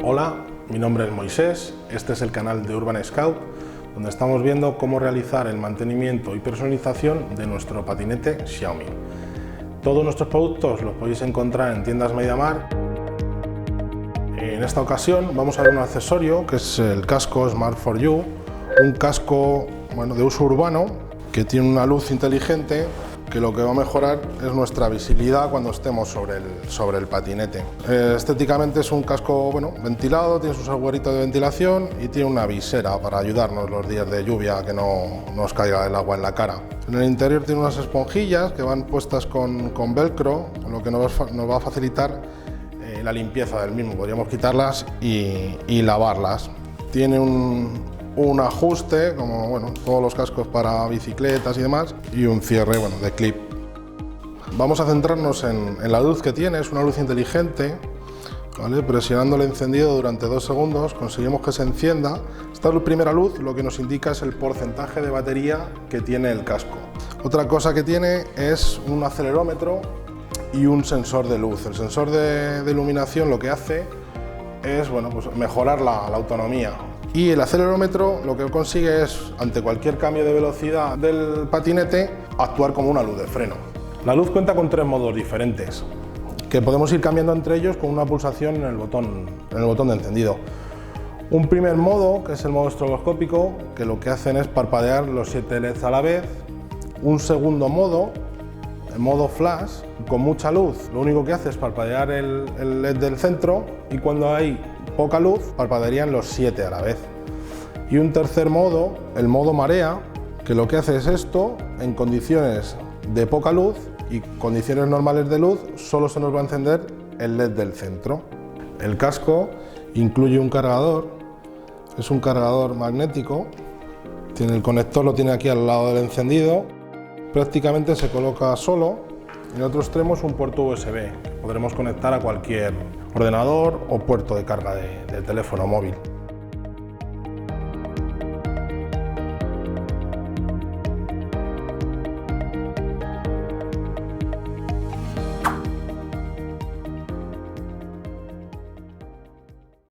Hola, mi nombre es Moisés, este es el canal de Urban Scout, donde estamos viendo cómo realizar el mantenimiento y personalización de nuestro patinete Xiaomi. Todos nuestros productos los podéis encontrar en tiendas MediaMarkt. En esta ocasión vamos a ver un accesorio que es el casco Smart 4U, un casco de uso urbano que tiene una luz inteligente que lo que va a mejorar es nuestra visibilidad cuando estemos sobre el patinete. Estéticamente es un casco ventilado, tiene sus agujeritos de ventilación y tiene una visera para ayudarnos los días de lluvia, que no nos caiga el agua en la cara. En el interior tiene unas esponjillas que van puestas con velcro, lo que nos va a facilitar la limpieza del mismo. Podríamos quitarlas y lavarlas. Tiene un ajuste, como todos los cascos para bicicletas y demás, y un cierre de clip. Vamos a centrarnos en la luz que tiene. Es una luz inteligente, ¿vale? Presionando el encendido durante 2 segundos conseguimos que se encienda. Esta primera luz lo que nos indica es el porcentaje de batería que tiene el casco. Otra cosa que tiene es un acelerómetro y un sensor de luz. El sensor de iluminación lo que hace es mejorar la autonomía. Y el acelerómetro lo que consigue es, ante cualquier cambio de velocidad del patinete, actuar como una luz de freno. La luz cuenta con 3 modos diferentes, que podemos ir cambiando entre ellos con una pulsación en el botón de encendido. Un primer modo, que es el modo estroboscópico, que lo que hacen es parpadear los 7 LEDs a la vez. Un segundo modo, el modo flash, con mucha luz, lo único que hace es parpadear el LED del centro, y cuando hay poca luz, parpadearían los 7 a la vez. Y un tercer modo, el modo marea, que lo que hace es esto, en condiciones de poca luz y condiciones normales de luz, solo se nos va a encender el LED del centro. El casco incluye un cargador, es un cargador magnético, tiene el conector, lo tiene aquí al lado del encendido, prácticamente se coloca solo. En el otro extremo es un puerto USB, que podremos conectar a cualquier ordenador o puerto de carga de teléfono móvil.